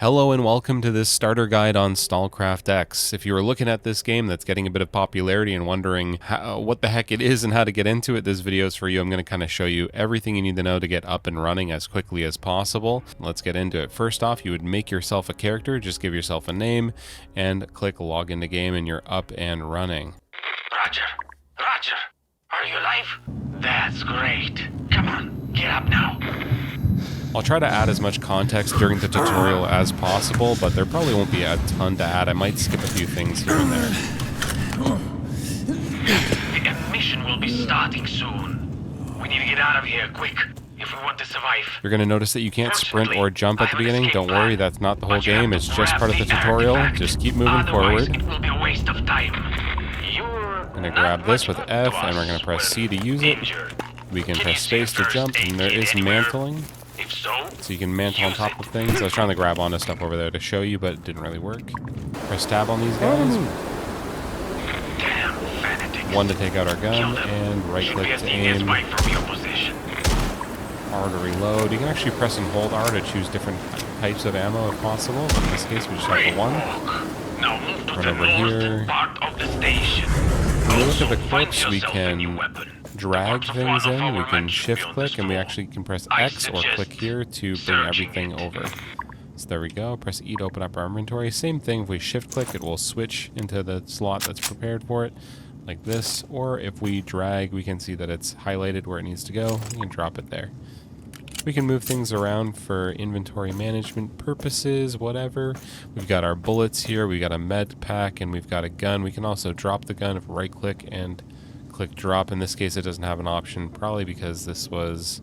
Hello and welcome to this starter guide on Stalcraft X. If you are looking at this game that's getting a bit of popularity and wondering what the heck it is and how to get into it, this video is for you. I'm going to kind of show you everything you need to know to get up and running as quickly as possible. Let's get into it. First off, you would make yourself a character, just give yourself a name, and click log into game and you're up and running. Roger. Roger. Are you alive? That's great. Come on, get up now. I'll try to add as much context during the tutorial as possible, but there probably won't be a ton to add. I might skip a few things here and there. The mission will be starting soon. We need to get out of here quick if we want to survive. You're going to notice that you can't sprint or jump at the beginning. Don't worry, that's not the whole game. It's just part of the tutorial. Just keep moving forward. It will be a waste of time. I'm going to grab this with F, and we're going to press C to use it. We can press space to jump, and there is mantling. So you can mantle on top of things. I was trying to grab onto stuff over there to show you, but it didn't really work. Press tab on these guys. One to take out our gun, and right click to aim. R to reload. You can actually press and hold R to choose different types of ammo if possible. But in this case, we just have the one. Run over here. When we look at the clips, we can drag things in, we can shift click, and we actually can press X or click here to bring everything over. So there we go. Press E to open up our inventory. Same thing, if we shift click, it will switch into the slot that's prepared for it, like this. Or if we drag, we can see that it's highlighted where it needs to go. We can drop it there. We can move things around for inventory management purposes, whatever. We've got our bullets here, we've got a med pack, and we've got a gun. We can also drop the gun if we right click and click drop. In this case it doesn't have an option, probably because this was,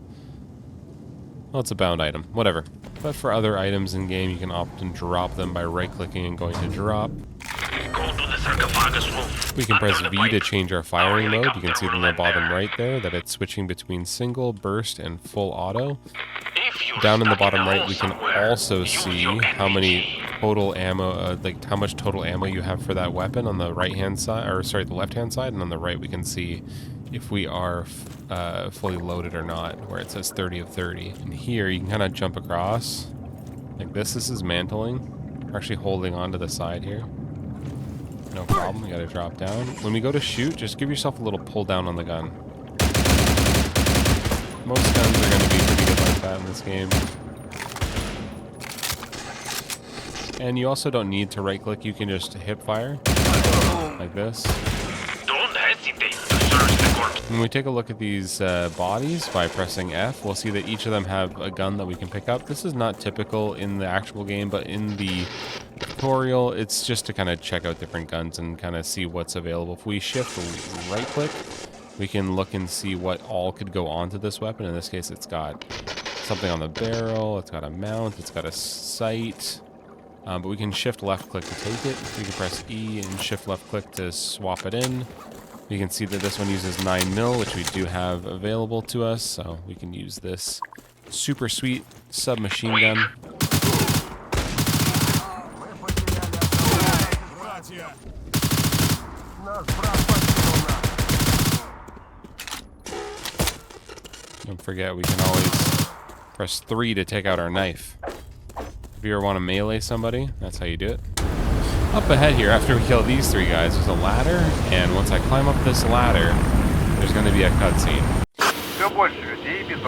well, it's a bound item, whatever. But for other items in game you can opt and drop them by right clicking and going to drop. We can press V to change our firing mode. You can see from the bottom right there that it's switching between single, burst, and full auto. Down in the bottom right we can also see how many total ammo, like how much total ammo you have for that weapon on the right hand side, or sorry, the left hand side, and on the right we can see if we are fully loaded or not, where it says 30 of 30. And here you can kind of jump across like this. This is mantling. We're actually holding on to the side here. No problem, you gotta drop down. When we go to shoot, just give yourself a little pull down on the gun. Most guns are gonna be pretty good like that in this game. And you also don't need to right click, you can just hip fire, like this. Don't hesitate to search the corpse. When we take a look at these bodies by pressing F, we'll see that each of them have a gun that we can pick up. This is not typical in the actual game, but in the tutorial, it's just to kind of check out different guns and kind of see what's available. If we shift right click, we can look and see what all could go onto this weapon. In this case, it's got something on the barrel, it's got a mount, it's got a sight. But we can shift left click to take it. We can press E and shift left click to swap it in. You can see that this one uses 9mm, which we do have available to us, so we can use this super sweet submachine gun. Don't forget, we can always press 3 to take out our knife. If you ever want to melee somebody, that's how you do it. Up ahead here, after we kill these 3 guys, there's a ladder, and once I climb up this ladder, there's going to be a cutscene.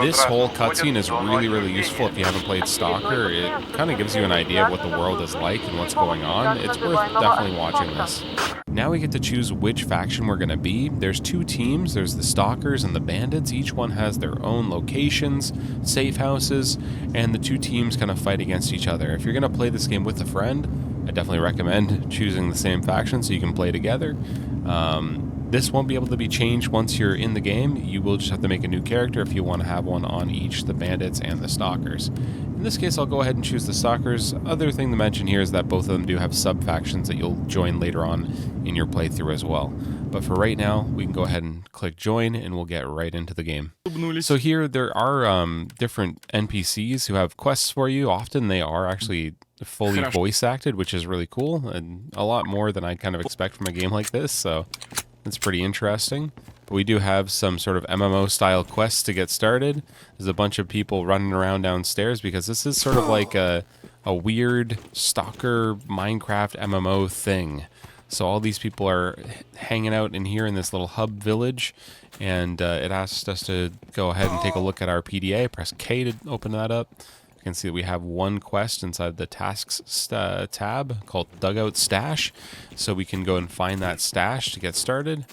This whole cutscene is really useful if you haven't played Stalker. It kind of gives you an idea of what the world is like and what's going on. It's worth definitely watching this. Now we get to choose which faction we're going to be. There's 2 teams. There's the Stalkers and the Bandits. Each one has their own locations, safe houses, and the 2 teams kind of fight against each other. If you're going to play this game with a friend, I definitely recommend choosing the same faction so you can play together. This won't be able to be changed once you're in the game. You will just have to make a new character if you want to have one on each, the Bandits and the Stalkers. In this case, I'll go ahead and choose the Stalkers. Other thing to mention here is that both of them do have sub-factions that you'll join later on in your playthrough as well. But for right now, we can go ahead and click join and we'll get right into the game. So here there are different NPCs who have quests for you. Often they are actually fully voice acted, which is really cool, and a lot more than I'd kind of expect from a game like this, so it's pretty interesting. But we do have some sort of MMO style quests to get started. There's a bunch of people running around downstairs because this is sort of like a a weird Stalker Minecraft MMO thing. So all these people are hanging out in here in this little hub village, and it asked us to go ahead and take a look at our PDA. Press K to open that up. You can see that we have one quest inside the tasks tab called Dugout Stash. So we can go and find that stash to get started.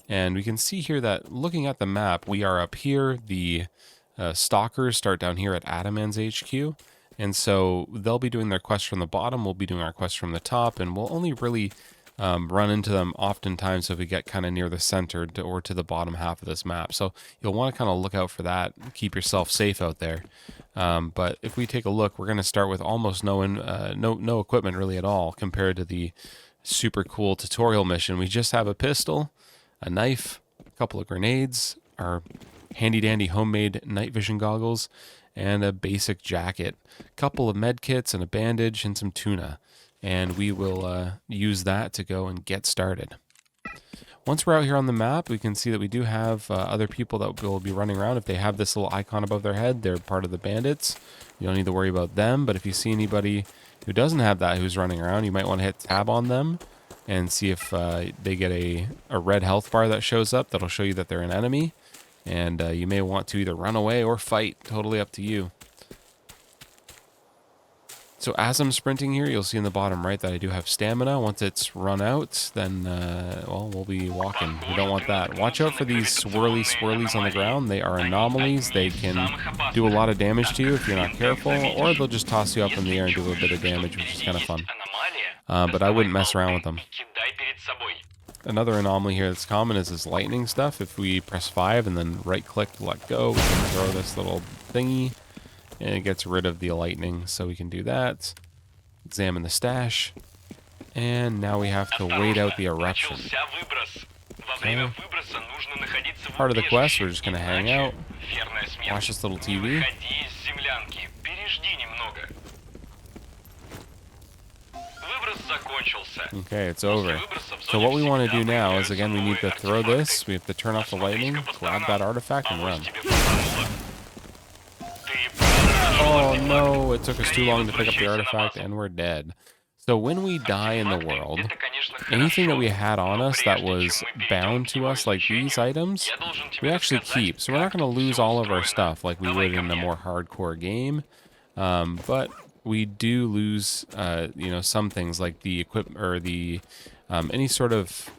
And we can see here that looking at the map, we are up here. The Stalkers start down here at Adaman's HQ. And so they'll be doing their quests from the bottom. We'll be doing our quests from the top. And we'll only really run into them oftentimes if we get kind of near the center or to the bottom half of this map. So you'll want to kind of look out for that. Keep yourself safe out there. But if we take a look, we're going to start with almost no equipment really at all compared to the super cool tutorial mission. We just have a pistol, a knife, a couple of grenades, our handy dandy homemade night vision goggles, and a basic jacket, a couple of med kits and a bandage and some tuna. And we will use that to go and get started. Once we're out here on the map, we can see that we do have other people that will be running around. If they have this little icon above their head, they're part of the bandits. You don't need to worry about them, but if you see anybody who doesn't have that who's running around, you might want to hit tab on them and see if they get a red health bar that shows up. That'll show you that they're an enemy, and you may want to either run away or fight. Totally up to you. So as I'm sprinting here, you'll see in the bottom right that I do have stamina. Once it's run out, then, well, we'll be walking. We don't want that. Watch out for these swirlies on the ground. They are anomalies. They can do a lot of damage to you if you're not careful, or they'll just toss you up in the air and do a bit of damage, which is kind of fun. But I wouldn't mess around with them. Another anomaly here that's common is this lightning stuff. If we press 5 and then right-click to let go, we can throw this little thingy. And it gets rid of the lightning, so we can do that. Examine the stash. And now we have to wait out the eruption. Okay. Part of the quest, we're just going to hang out, watch this little TV. Okay, it's over. So what we want to do now is, again, we need to throw this. We have to turn off the lightning, grab that artifact, and run. Oh no, it took us too long to pick up the artifact and we're dead. So when we die in the world, anything that we had on us that was bound to us, like these items, we actually keep. So we're not going to lose all of our stuff like we would in a more hardcore game. But we do lose, you know, some things like the equipment or the any sort of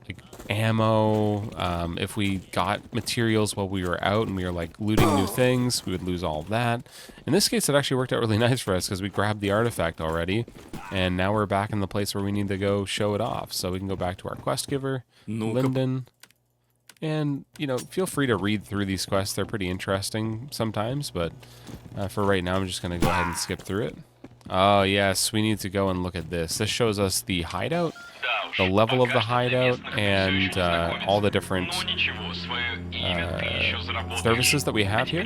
like ammo. If we got materials while we were out and we were like looting new things, we would lose all of that. In this case, it actually worked out really nice for us because we grabbed the artifact already, and now we're back in the place where we need to go show it off. So we can go back to our quest giver, Lyndon, and you know, feel free to read through these quests. They're pretty interesting sometimes, but for right now, I'm just gonna go ahead and skip through it. Oh yes, we need to go and look at this. This shows us the hideout, the level of the hideout, and all the different services that we have here.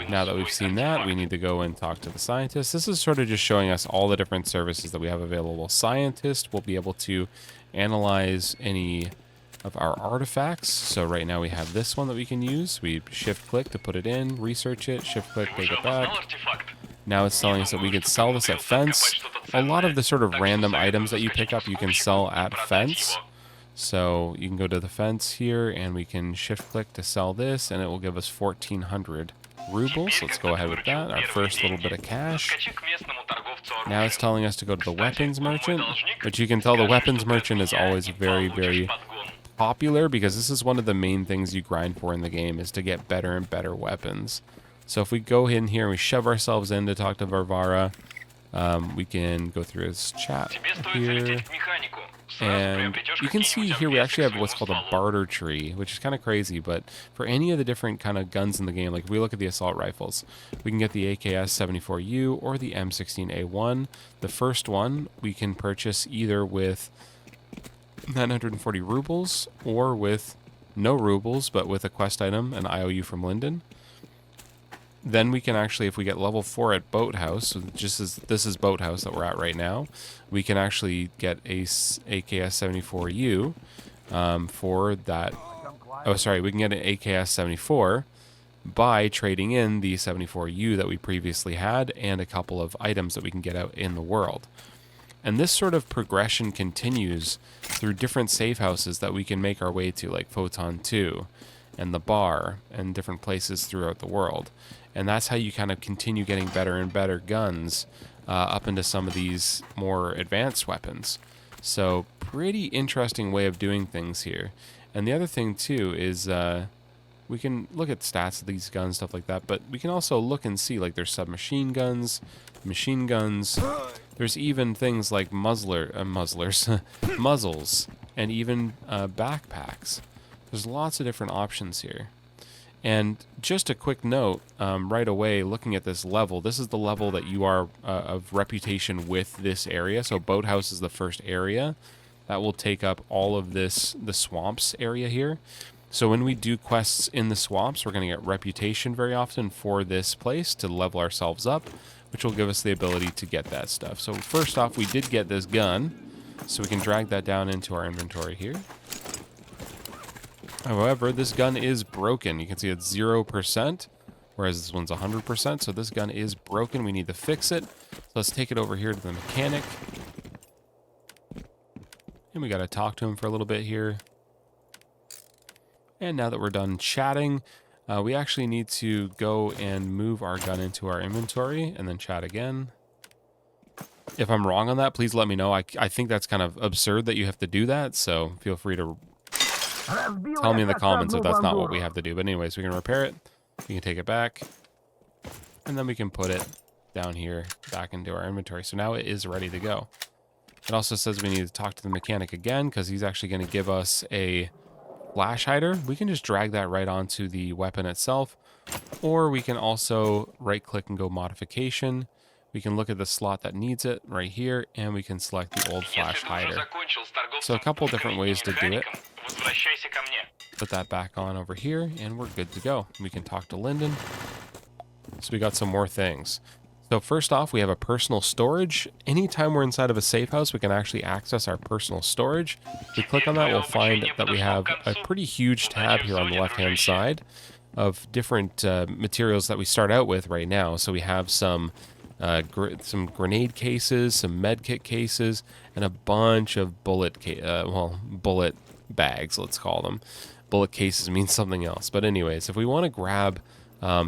Now that we've seen that, we need to go and talk to the scientist. This is sort of just showing us all the different services that we have available. Scientist will be able to analyze any of our artifacts. So right now we have this one that we can use. We shift click to put it in, research it, shift click, take it back. Now it's telling us that we can sell this at Fence. A lot of the sort of random items that you pick up, you can sell at Fence. So you can go to the Fence here and we can shift click to sell this, and it will give us 1,400 rubles. Let's go ahead with that, our first little bit of cash. Now it's telling us to go to the weapons merchant, but you can tell the weapons merchant is always very, very popular because this is one of the main things you grind for in the game, is to get better and better weapons. So if we go in here and we shove ourselves in to talk to Varvara, we can go through his chat here. And you can see here we actually have what's called a barter tree, which is kind of crazy, but for any of the different kind of guns in the game, like if we look at the assault rifles, we can get the AKS-74U or the M16A1. The first one we can purchase either with 940 rubles or with no rubles, but with a quest item, an IOU from Lyndon. Then we can actually, if we get level 4 at Boathouse, so just as this is Boathouse that we're at right now, we can actually get a AKS-74U for that. Oh, sorry, we can get an AKS-74, by trading in the 74U that we previously had and a couple of items that we can get out in the world. And this sort of progression continues through different safe houses that we can make our way to, like Photon 2 and the bar and different places throughout the world. And that's how you kind of continue getting better and better guns up into some of these more advanced weapons. So pretty interesting way of doing things here. And the other thing too is we can look at stats of these guns, stuff like that, but we can also look and see, like, there's submachine guns, machine guns. There's even things like muzzles, and even backpacks. There's lots of different options here. And just a quick note, right away, looking at this level, this is the level that you are of reputation with this area. So Boathouse is the first area. That will take up all of this, the swamps area here. So when we do quests in the swamps, we're going to get reputation very often for this place to level ourselves up, which will give us the ability to get that stuff. So first off, we did get this gun, so we can drag that down into our inventory here. However, this gun is broken. You can see it's 0%, whereas this one's 100%. So this gun is broken. We need to fix it. So let's take it over here to the mechanic. And we got to talk to him for a little bit here. And now that we're done chatting, we actually need to go and move our gun into our inventory and then chat again. If I'm wrong on that, please let me know. I think that's kind of absurd that you have to do that, so feel free to tell me in the comments if that's not what we have to do. But anyways, we can repair it. We can take it back. And then we can put it down here back into our inventory. So now it is ready to go. It also says we need to talk to the mechanic again because he's actually going to give us a flash hider. We can just drag that right onto the weapon itself. Or we can also right click and go modification. We can look at the slot that needs it right here, and we can select the old flash hider. So a couple different ways to do it. Put that back on over here, and we're good to go. We can talk to Lyndon. So we got some more things. So first off, we have a personal storage. Anytime we're inside of a safe house, we can actually access our personal storage. If we click on that, we'll find that we have a pretty huge tab here on the left-hand side of different materials that we start out with right now. So we have some grenade cases, some medkit cases, and a bunch of bullet bags, let's call them. Bullet cases means something else. But anyways, if we want to grab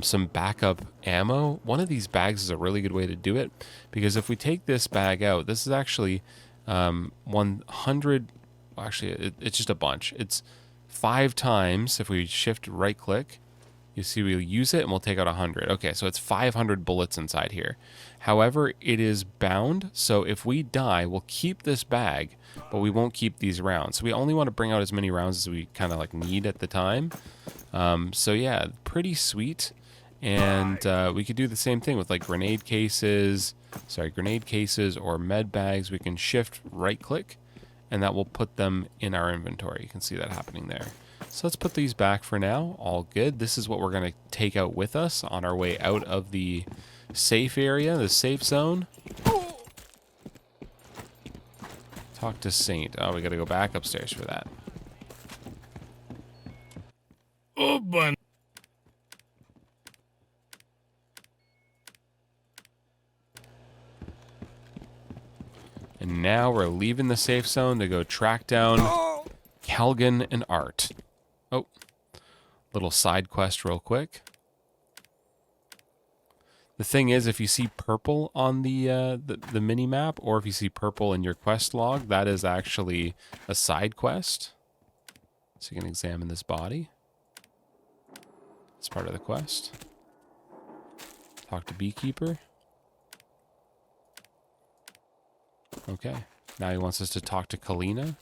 some backup ammo, one of these bags is a really good way to do it, because if we take this bag out, this is actually 100, actually it's just a bunch. It's 5 times. If we shift right click, you see we'll use it and we'll take out 100. Okay, so it's 500 bullets inside here. However, it is bound, so if we die, we'll keep this bag, but we won't keep these rounds. So we only want to bring out as many rounds as we kind of like need at the time. So yeah, pretty sweet. And we could do the same thing with like grenade cases or med bags. We can shift right click and that will put them in our inventory. You can see that happening there. So let's put these back for now. All good. This is what we're going to take out with us on our way out of the safe area, the safe zone. Talk to Saint. Oh, we got to go back upstairs for that. Oh, bun. And now we're leaving the safe zone to go track down Kelgan and Art. Oh, little side quest real quick. The thing is, if you see purple on the mini map, or if you see purple in your quest log, that is actually a side quest. So you can examine this body. It's part of the quest. Talk to Beekeeper. Okay. Now he wants us to talk to Kalina.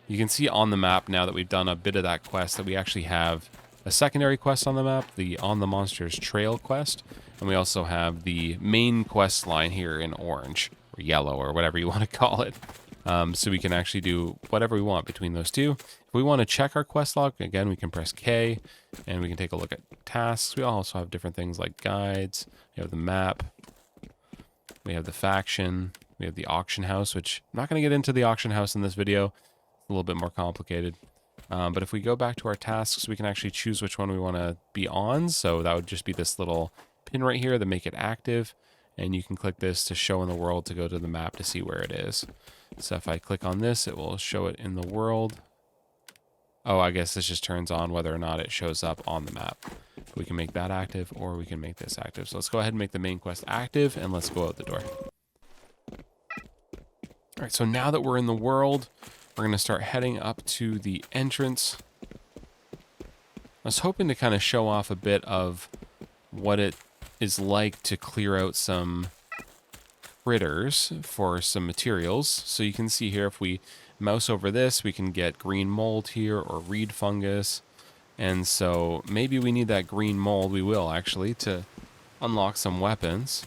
You can see on the map now that we've done a bit of that quest that we actually have a secondary quest on the map, the On the Monsters Trail quest, and we also have the main quest line here in orange, or yellow, or whatever you want to call it. So we can actually do whatever we want between those two. If we want to check our quest log, again, we can press K, and we can take a look at tasks. We also have different things like guides. We have the map. We have the faction. We have the auction house, which I'm not going to get into the auction house in this video. It's a little bit more complicated. But if we go back to our tasks, we can actually choose which one we want to be on. So that would just be this little pin right here to make it active. And you can click this to show in the world to go to the map to see where it is. So if I click on this, it will show it in the world. Oh, I guess this just turns on whether or not it shows up on the map. We can make that active or we can make this active. So let's go ahead and make the main quest active and let's go out the door. All right, so now that we're in the world, we're going to start heading up to the entrance. I was hoping to kind of show off a bit of what it is like to clear out some critters for some materials. So you can see here, if we mouse over this, we can get green mold here or reed fungus. And so maybe we need that green mold. We will actually to unlock some weapons.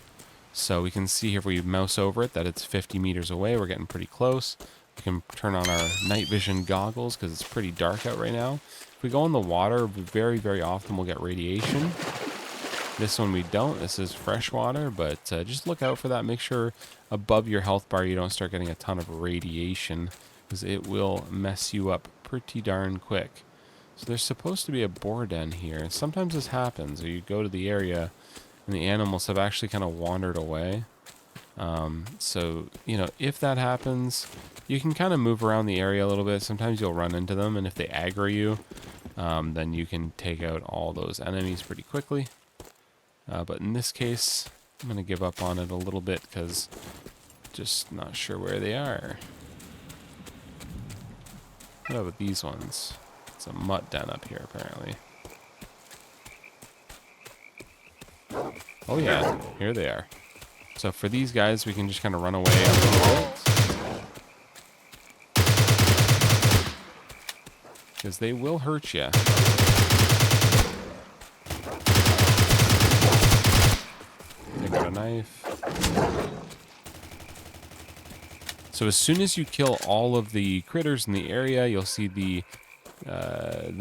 So we can see here if we mouse over it that it's 50 meters away. We're getting pretty close. We can turn on our night vision goggles because it's pretty dark out right now. If we go in the water, very, very often we'll get radiation. This one we don't. This is fresh water, but just look out for that. Make sure above your health bar you don't start getting a ton of radiation because it will mess you up pretty darn quick. So there's supposed to be a boar den here. And sometimes this happens, or you go to the area and the animals have actually kind of wandered away. So, you know, if that happens, you can kind of move around the area a little bit. Sometimes you'll run into them, and if they aggro you, then you can take out all those enemies pretty quickly. But in this case, I'm going to give up on it a little bit because just not sure where they are. What about these ones? It's a mutt den up here, apparently. Oh yeah, here they are. So for these guys, we can just kind of run away a little bit. Because they will hurt you. Take out a knife. So as soon as you kill all of the critters in the area, you'll see the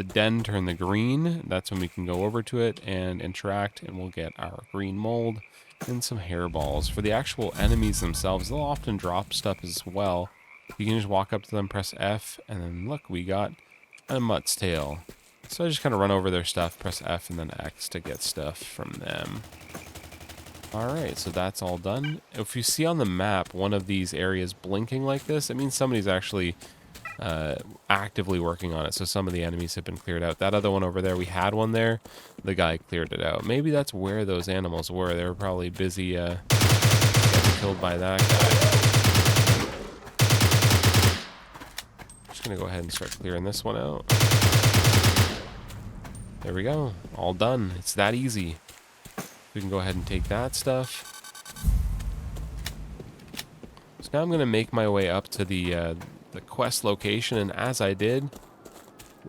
den turn the green. That's when we can go over to it and interact, and we'll get our green mold and some hairballs. For the actual enemies themselves, they'll often drop stuff as well. You can just walk up to them, press F, and then look, we got a mutt's tail. So I just kind of run over their stuff, press F and then X to get stuff from them. Alright, so that's all done. If you see on the map one of these areas blinking like this, it means somebody's actually actively working on it. So some of the enemies have been cleared out. That other one over there, we had one there. The guy cleared it out. Maybe that's where those animals were. They were probably busy getting killed by that guy. Just going to go ahead and start clearing this one out. There we go. All done. It's that easy. We can go ahead and take that stuff. So now I'm going to make my way up to the quest location, and as I did,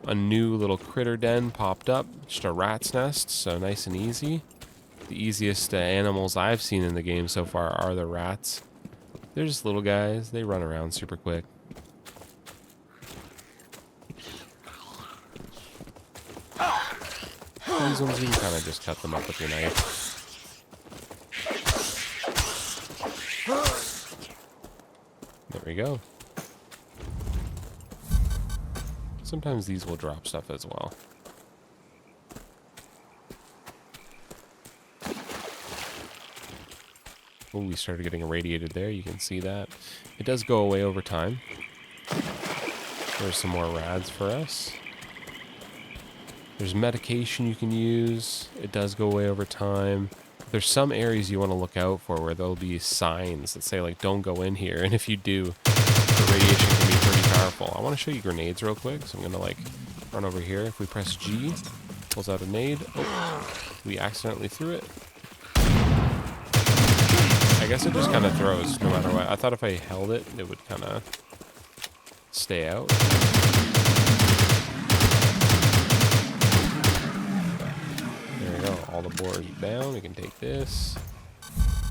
a new little critter den popped up. Just a rat's nest, so nice and easy. The easiest animals I've seen in the game so far are the rats. They're just little guys. They run around super quick. These ones, you can kind of just cut them up with your knife. There we go. Sometimes these will drop stuff as well. Oh, we started getting irradiated there. You can see that. It does go away over time. There's some more rads for us. There's medication you can use. It does go away over time. There's some areas you want to look out for where there'll be signs that say, like, don't go in here. And if you do, the radiation can be pretty powerful. I want to show you grenades real quick. So I'm going to, like, run over here. If we press G, pulls out a nade. Oh, we accidentally threw it. I guess it just kind of throws no matter what. I thought if I held it, it would kind of stay out. All the boars down. We can take this,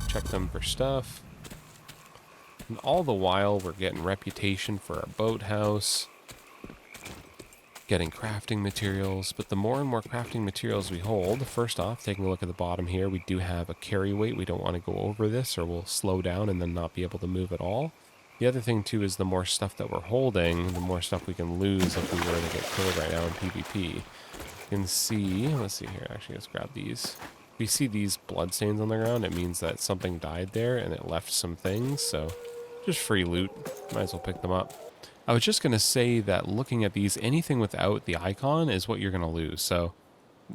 check them for stuff, and all the while we're getting reputation for our boathouse, getting crafting materials. But the more and more crafting materials we hold, first off, taking a look at the bottom here, we do have a carry weight. We don't want to go over this or we'll slow down and then not be able to move at all. The other thing too is the more stuff that we're holding, the more stuff we can lose if we were to get killed right now in PvP. You can see, let's see here, actually let's grab these. If you see these bloodstains on the ground, it means that something died there and it left some things, so just free loot. Might as well pick them up. I was just going to say that looking at these, anything without the icon is what you're going to lose. So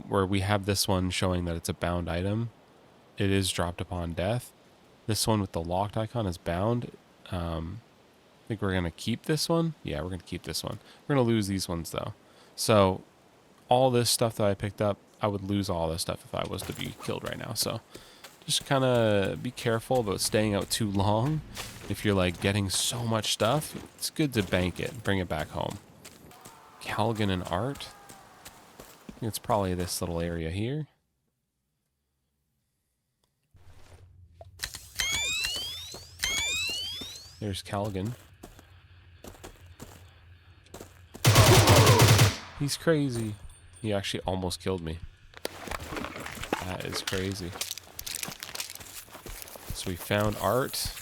where we have this one showing that it's a bound item, it is dropped upon death. This one with the locked icon is bound. I think we're going to keep this one. Yeah, we're going to keep this one. We're going to lose these ones though. So all this stuff that I picked up, I would lose all this stuff if I was to be killed right now. So just kind of be careful about staying out too long. If you're like getting so much stuff, it's good to bank it, bring it back home. Callaghan and Art. I think it's probably this little area here. There's Callaghan. He's crazy. He actually almost killed me. That is crazy. So we found Art.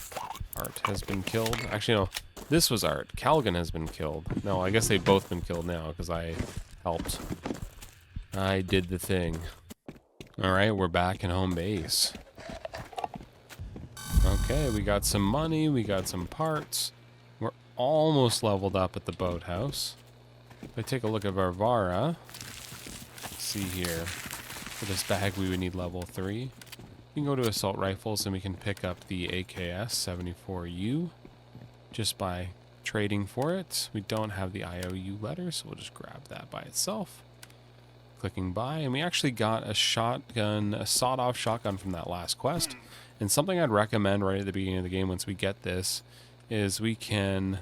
Art has been killed. Actually, no. This was Art. Callaghan has been killed. No, I guess they've both been killed now because I helped. I did the thing. Alright, we're back in home base. Okay, we got some money. We got some parts. We're almost leveled up at the boathouse. If I take a look at Varvara, let's see here. For this bag, we would need level 3. We can go to assault rifles and we can pick up the AKS-74U just by trading for it. We don't have the IOU letter, so we'll just grab that by itself. Clicking buy, and we actually got a shotgun, a sawed-off shotgun from that last quest. And something I'd recommend right at the beginning of the game once we get this is we can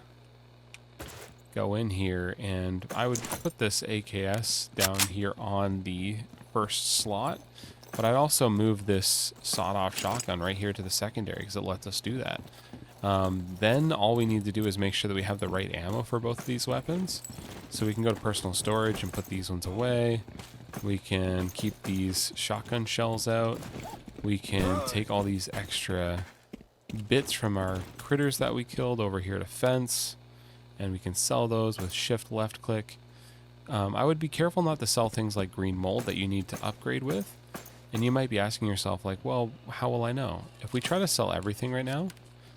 go in here and I would put this AKS down here on the first slot, but I'd also move this sawed-off shotgun right here to the secondary because it lets us do that. Then all we need to do is make sure that we have the right ammo for both of these weapons. So we can go to personal storage and put these ones away. We can keep these shotgun shells out. We can take all these extra bits from our critters that we killed over here to fence, and we can sell those with shift left click. I would be careful not to sell things like green mold that you need to upgrade with. And you might be asking yourself like, well, how will I know? If we try to sell everything right now,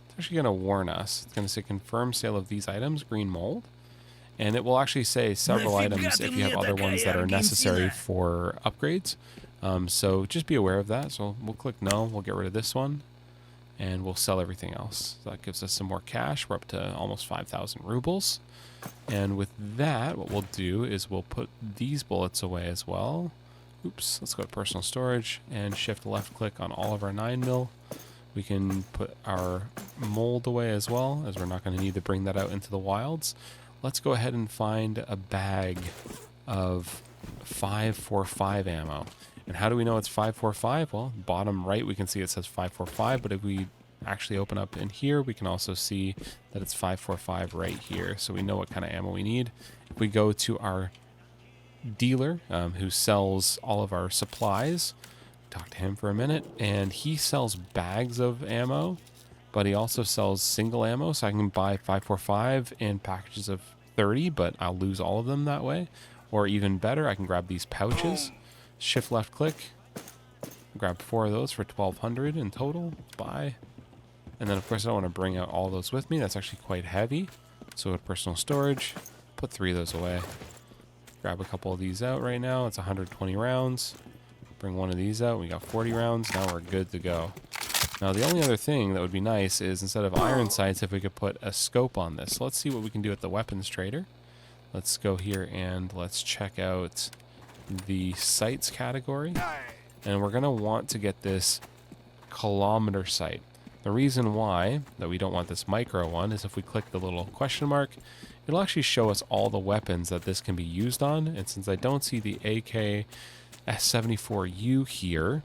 it's actually going to warn us. It's going to say confirm sale of these items, green mold. And it will actually say several items if you have other ones that are necessary for upgrades. So just be aware of that. So we'll click no, we'll get rid of this one, and we'll sell everything else. So that gives us some more cash. We're up to almost 5,000 rubles. And with that, what we'll do is we'll put these bullets away as well. Oops, let's go to personal storage and shift left click on all of our 9mm. We can put our mold away as well, as we're not going to need to bring that out into the wilds. Let's go ahead and find a bag of 545 ammo. And how do we know it's 545? Well, bottom right we can see it says 545, but if we actually open up in here, we can also see that it's 545 right here. So we know what kind of ammo we need. If we go to our dealer who sells all of our supplies, talk to him for a minute, and he sells bags of ammo, but he also sells single ammo, so I can buy 545 in packages of 30, but I'll lose all of them that way. Or even better, I can grab these pouches, shift left click, grab 4 of those for 1,200 in total, buy. And then of course I don't want to bring out all those with me, that's actually quite heavy. So with personal storage, put 3 of those away. Grab a couple of these out right now, it's 120 rounds. Bring one of these out, we got 40 rounds, now we're good to go. Now the only other thing that would be nice is instead of iron sights, if we could put a scope on this. So let's see what we can do at the weapons trader. Let's go here and let's check out the sights category. And we're gonna want to get this kilometer sight. The reason why that we don't want this micro one is if we click the little question mark, it'll actually show us all the weapons that this can be used on. And since I don't see the AK-74U here,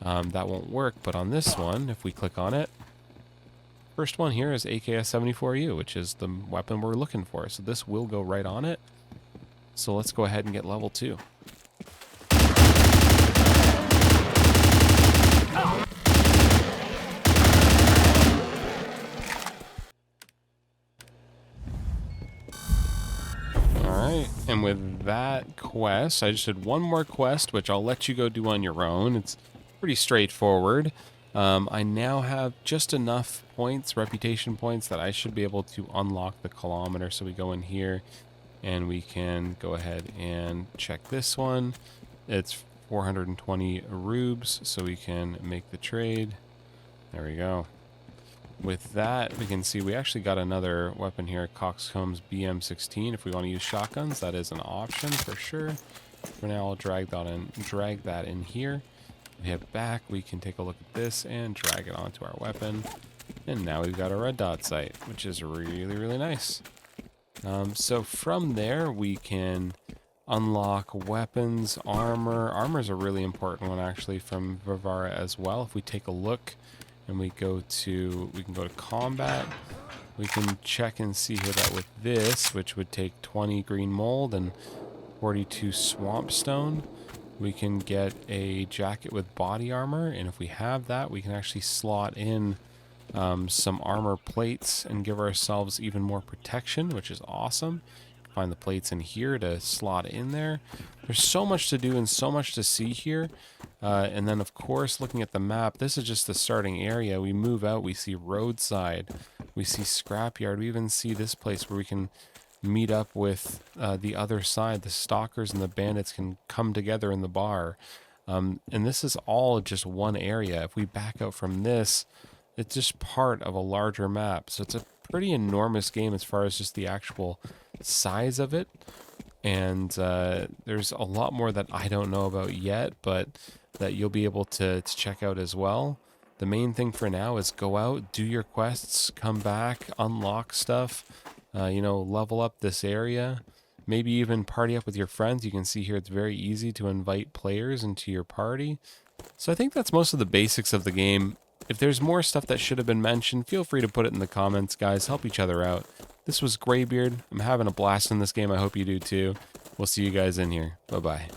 that won't work. But on this one, if we click on it, first one here is AKS-74U, which is the weapon we're looking for. So this will go right on it. So let's go ahead and get level 2. that quest. I just did one more quest, which I'll let you go do on your own. It's pretty straightforward. I now have just enough points, reputation points, that I should be able to unlock the kilometer. So we go in here and we can go ahead and check this one. It's 420 rubes, so we can make the trade. There we go. With that, we can see we actually got another weapon here, Coxcomb's BM16. If we want to use shotguns, that is an option for sure. For now, I'll drag that in here. We head back, we can take a look at this and drag it onto our weapon. And now we've got a red dot sight, which is really, really nice. So from there, we can unlock weapons, armor. Armor is a really important one, actually, from Vivara as well. If we take a look and we can go to combat, we can check and see here that with this, which would take 20 green mold and 42 swamp stone, we can get a jacket with body armor. And if we have that, we can actually slot in some armor plates and give ourselves even more protection, which is awesome. Find the plates in here to slot in there. There's so much to do and so much to see here. And then, of course, looking at the map, this is just the starting area. We move out, we see roadside, we see scrapyard, we even see this place where we can meet up with the other side. The stalkers and the bandits can come together in the bar. And this is all just one area. If we back out from this, it's just part of a larger map. So it's a pretty enormous game as far as just the actual size of it. And there's a lot more that I don't know about yet, but that you'll be able to check out as well. The main thing for now is go out, do your quests, come back, unlock stuff, level up this area, maybe even party up with your friends. You can see here it's very easy to invite players into your party. So I think that's most of the basics of the game. If there's more stuff that should have been mentioned, feel free to put it in the comments, guys. Help each other out. This was Graybeard. I'm having a blast in this game. I hope you do too. We'll see you guys in here. Bye-bye.